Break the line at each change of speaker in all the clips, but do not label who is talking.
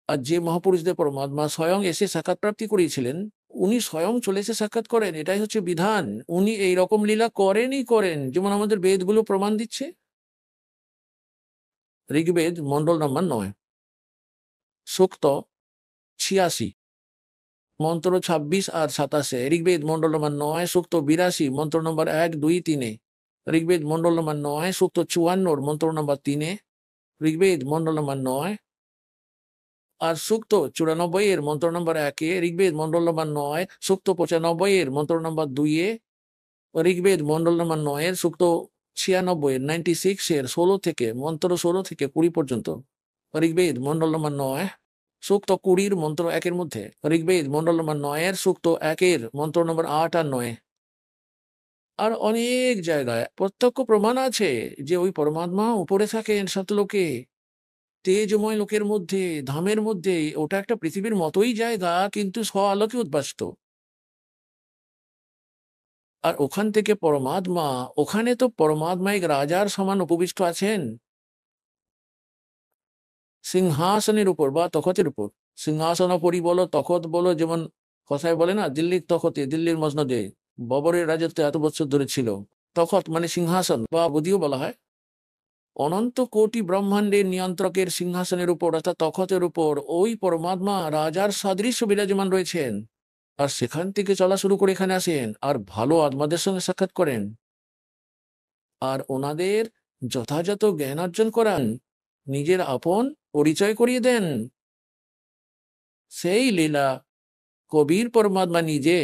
আর যে মহাপুরুষদের পরমাত্মা স্বয়ং এসে সাক্ষাৎ প্রাপ্তি করিয়েছিলেন, উনি স্বয়ং চলে এসে সাক্ষাৎ করেন, এটাই হচ্ছে বিধান। উনি এই রকম লীলা করেনই করেন, যেমন আমাদের বেদগুলো প্রমাণ দিচ্ছে। ঋগ্বেদ মন্ডল নম্বর 9, সূক্ত 86, মন্ত্র 26 আর 27। ঋগ্বেদ মন্ডল নম্বর 9, সূক্ত 82, মন্ত্র নম্বর 1, 2, 3। ঋগ্বেদ মন্ডল নম্বর 9, সূক্ত 54, মন্ত্র নম্বর 3। ঋগ্বেদ মন্ডল নম্বর 9 আর সূক্ত 94 এর মন্ত্র নম্বর 1, ঋগ্বেদ মন্ডল নম্বর 9, সূক্ত 95 এর মন্ত্র নম্বর 2, ঋগ্বেদ মন্ডল নম্বর 9 এর সূক্ত 96 96 এর 16 থেকে মন্ত্র 16 থেকে 20 পর্যন্ত। ঋগ্বেদ মন্ডল নম্বর 9, সূক্ত 20 মন্ত্র 1 এর মধ্যে। ঋগ্বেদ মন্ডল নম্বর 9 এর সূক্ত 1 এর মন্ত্র নম্বর 8 আর 9। আর অনেক জায়গায় প্রত্যক্ষ প্রমাণ আছে যে ওই পরমাত্মা উপরে থাকেন সাতলোকে, তেজময় লোকের মধ্যে, ধামের মধ্যে। ওটা একটা পৃথিবীর মতোই জায়গা, কিন্তু স্ব আলোকে উদ্ভাসিত। আর ওখান থেকে পরমাত্মা, ওখানে তো পরমাত্মা এক রাজার সমান উপবিষ্ট আছেন সিংহাসনের উপর বা তখতের উপর। সিংহাসনপরি বলো, তখত বলো, যেমন কথায় বলে না, দিল্লির তখতে, দিল্লির মসনদে বাবরের রাজত্ব এত বছর ধরে ছিল। তখত মানে সিংহাসন বা গদিও বলা হয়। অনন্ত কোটি ব্রহ্মাণ্ডের নিয়ন্ত্রকের সিংহাসনের উপর অর্থাৎ তখতের উপর ওই পরমাত্মা রাজার সাদৃশ্য বিরাজমান রয়েছেন। আর সেখান থেকে চলা শুরু করে এখানে আসেন আর ভালো আত্মাদের সঙ্গে সাক্ষাৎ করেন আর ওনাদের যথাযথ জ্ঞান অর্জন করান, নিজের আপন পরিচয় করিয়ে দেন। সেই লীলা কবির পরমাত্মা নিজে,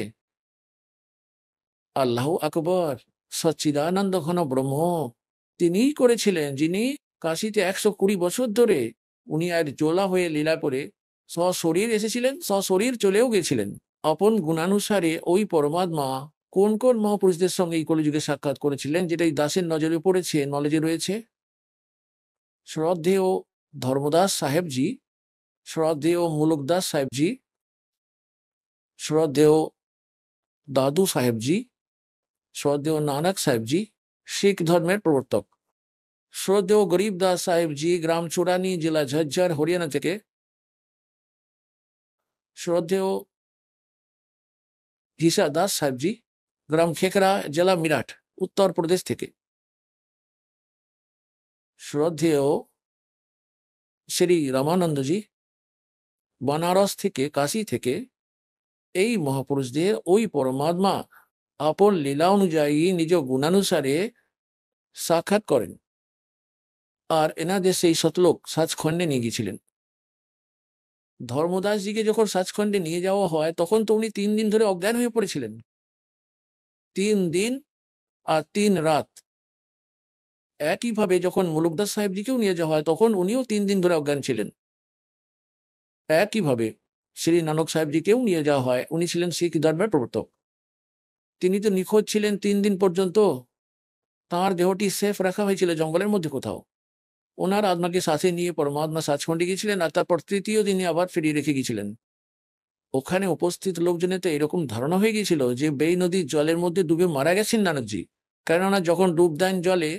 আল্লাহ আকবর, সচ্চিদানন্দ ঘন ব্রহ্ম, তিনিই করেছিলেন, যিনি কাশিতে 120 বছর ধরে উনি আর জোলা হয়ে লীলা করে সশরীর এসেছিলেন, সশরীর চলেও গেছিলেন। আপন গুণানুসারে ওই পরমাত্মা কোন কোন মহাপুরুষদের সঙ্গে এই কলিযুগে সাক্ষাৎ করেছিলেন, যেটা এই দাসের নজরে পড়েছে, নলেজে রয়েছে। শ্রদ্ধেয় ধর্মদাস সাহেবজি, শ্রদ্ধেয় মুলুকদাস সাহেবজি, শ্রদ্ধেয় দাদু সাহেবজি, শ্রদ্ধেয় নানক সাহেবজি, শিখ ধর্মের প্রবর্তক। শ্রদ্ধেয় গরিবদাস সাহেবজি, গ্রাম চুরানি, জেলা ঝজ্জার, হরিয়ানা থেকে। শ্রদ্ধেয় ঘিসা দাস সাহেবজি, গ্রাম খেকরা, জেলা মিরাট, উত্তর প্রদেশ থেকে। শ্রদ্ধেয় শ্রী রামানন্দজি, বানারস থেকে, কাশী থেকে। এই মহাপুরুষদের ওই পরমাত্মা আপন লীলা অনুযায়ী নিজ গুণানুসারে সাক্ষাৎ করেন আর এনাদের সেই সতলোক সাচখণ্ডে নিয়ে গিয়েছিলেন। ধর্মদাসজিকে যখন সাচখণ্ডে নিয়ে যাওয়া হয় তখন তো উনি 3 দিন ধরে অজ্ঞান হয়ে পড়েছিলেন। 3 দিন আর 3 রাত। একইভাবে যখন মুলুকদাস সাহেবজিকেও নিয়ে যাওয়া হয় তখন উনিও 3 দিন ধরে অজ্ঞান ছিলেন। একইভাবে শ্রী নানক সাহেবজিকেও নিয়ে যাওয়া হয়, উনি ছিলেন শিখ ধর্মের প্রবর্তক। তিনি তো নিখোঁজ ছিলেন 3 দিন পর্যন্ত। তাঁর দেহটি সেফ রাখা হয়েছিল জঙ্গলের মধ্যে কোথাও। ওনার আত্মাকে শ্বাসে নিয়ে পরমাত্মা সাচখণ্ডে গিয়েছিলেন আর তারপর তৃতীয় দিনে আবার ফিরিয়ে রেখে গিয়েছিলেন। ওখানে উপস্থিত লোকজনের তো এরকম ধারণা হয়ে গিয়েছিল যে বেই নদীর জলের মধ্যে ডুবে মারা গেছেন নানকজি। কেননা যখন ডুব দেন জলে,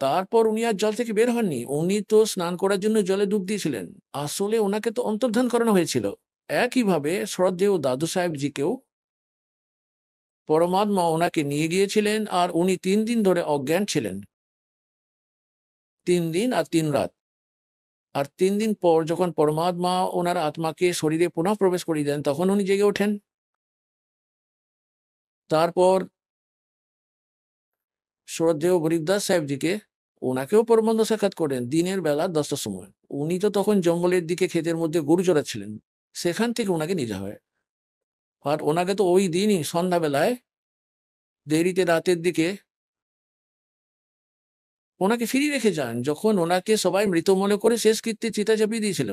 তারপর উনি আর জল থেকে বের হননি, উনি তো স্নান করার জন্য জলে ডুব দিয়েছিলেন। আসলে ওনাকে তো অন্তর্ধান করানো হয়েছিল। একইভাবে শ্রদ্ধেয় দাদু সাহেবজিকেও পরমাত্মা ওনাকে নিয়ে গিয়েছিলেন আর উনি 3 দিন ধরে অজ্ঞান ছিলেন। 3 দিন আর 3 রাত। আর 3 দিন পর যখন পরমাত্মা ওনার আত্মাকে শরীরে পুনঃ প্রবেশ করিয়ে দেন তখন উনি জেগে ওঠেন। তারপর শ্রদ্ধেয় গরিবদাস সাহেবজিকে, ওনাকেও পরমাত্মা সাক্ষাৎ করেন দিনের বেলা 10টার সময়। উনি তো তখন জঙ্গলের দিকে ক্ষেতের মধ্যে গরু চড়াচ্ছিলেন, সেখান থেকে ওনাকে নিয়ে যাওয়া হয়। আর ওনাকে তো ওই দিনই সন্ধ্যাবেলায় দেরিতে রাতের দিকে ওনাকে ফিরিয়ে রেখে যান, যখন ওনাকে সবাই মৃত মনে করে শেষকৃত্যে চিতা চাপিয়ে দিয়েছিল।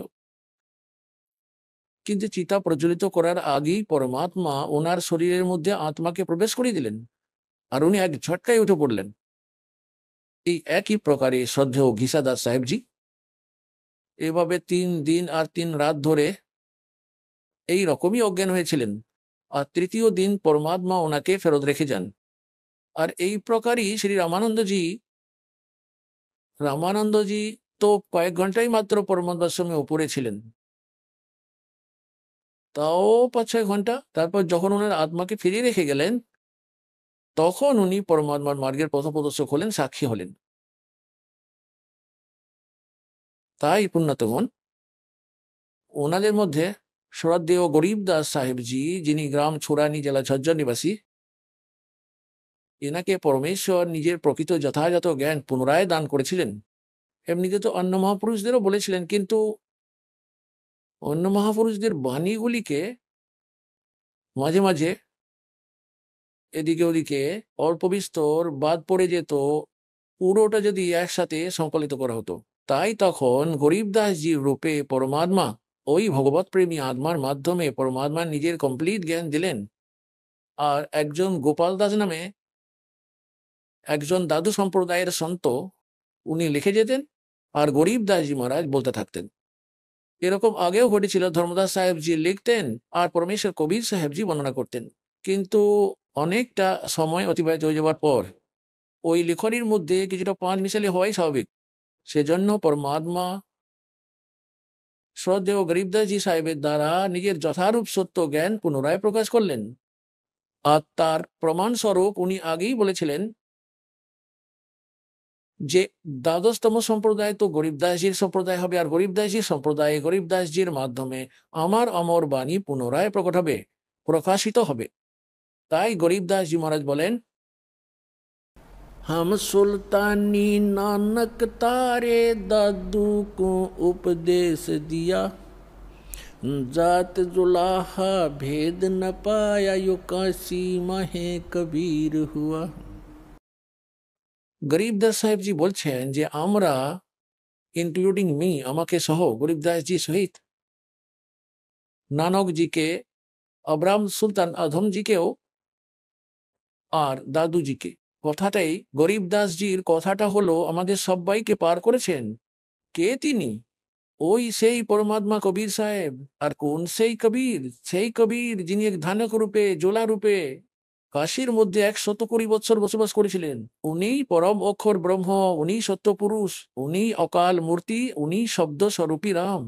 কিন্তু চিতা প্রজ্বলিত করার আগেই পরমাত্মা ওনার শরীরের মধ্যে আত্মাকে প্রবেশ করিয়ে দিলেন আর উনি এক ঝটকায় উঠে পড়লেন। এই একই প্রকারে শ্রদ্ধেয় ঘিসাদাস সাহেবজি এভাবে 3 দিন আর 3 রাত ধরে এই রকমই অজ্ঞান হয়েছিলেন আর তৃতীয় দিন পরমাত্মা ওনাকে ফেরত রেখে যান। আর এই প্রকারই শ্রী রামানন্দজি তো কয়েক ঘন্টাই মাত্র পরমাত্মার সঙ্গে উপরে ছিলেন। তাও 5-6 ঘন্টা। তারপর যখন ওনার আত্মাকে ফিরিয়ে রেখে গেলেন, তখন উনি পরমাত্মার মার্গের পথপ্রদর্শক হলেন, সাক্ষী হলেন। তাই পুণ্যাতগণ, ওনাদের মধ্যে শ্রদ্ধেয় গরিবদাস সাহেবজি, যিনি গ্রাম ছোড়ানি, জেলা ঝজ্জর নিবাসী, এনাকে পরমেশ্বর নিজের প্রকৃত যথাযথ জ্ঞান পুনরায় দান করেছিলেন। এমনিতে তো অন্য মহাপুরুষদেরও বলেছিলেন, কিন্তু অন্য মহাপুরুষদের বাণীগুলিকে মাঝে মাঝে এদিকে ওদিকে অল্প বিস্তর বাদ পড়ে যেত, পুরোটা যদি একসাথে সংকলিত করা হতো। তাই তখন গরিবদাসজির রূপে পরমাত্মা ওই ভগবত প্রেমী আত্মার মাধ্যমে পরমাত্মা নিজের কমপ্লিট জ্ঞান দিলেন। আর একজন গোপাল দাস নামে একজন দাদু সম্প্রদায়ের সন্ত, উনি লিখে যেতেন আর গরিবদাসজি মহারাজ বলতে থাকতেন। এরকম আগেও ঘটেছিল। ধর্মদাস সাহেবজি লিখতেন আর পরমেশ্বর কবির সাহেবজি বর্ণনা করতেন। কিন্তু অনেকটা সময় অতিবাহিত হয়ে যাওয়ার পর ওই লেখনির মধ্যে কিছুটা পাঁচ মিশালি হওয়াই স্বাভাবিক। সেজন্য পরমাত্মা শ্রদ্ধেয় গরিবদাসজি সাহেবের দ্বারা নিজের যথারূপ সত্য জ্ঞান পুনরায় প্রকাশ করলেন। আর তার প্রমাণস্বরূপ উনি আগেই বলেছিলেন যে দ্বাদশতম সম্প্রদায় তো গরিবদাসজির সম্প্রদায় হবে, আর গরিবদাসজির সম্প্রদায়ে গরিবদাসজির মাধ্যমে আমার অমর বাণী পুনরায় প্রকট হবে, প্রকাশিত হবে। তাই গরিবদাসজি মহারাজ বলেন, हम सुल्तानी नानक तारे दादू को उपदेश दिया, जात जुलाहा भेद न पाया, यो काशी माहे कबीर हुआ। গরিবদাস সাহেবজি বলছেন যে আমরা, ইনক্লুডিং মি, আমাকে সহ, গরিবদাসজি সহিত নানকজিকে, আব্রাম সুলতান আধমজিকেও আর দাদুজিকে, কথাটাই গরিবদাসজির কথাটা হলো আমাদের সবাইকে পার করেছেন। কে তিনি? ওই সেই পরমাত্মা কবির সাহেব। আর কোন সেই কবির? সেই কবির যিনি এক ধানক রূপে, জোলা রূপে কাশীর মধ্যে 120 বছর বসবাস করেছিলেন। উনি পরম অক্ষর ব্রহ্ম, উনি সত্য পুরুষ, উনি অকাল মূর্তি, উনি শব্দ স্বরূপী রাম।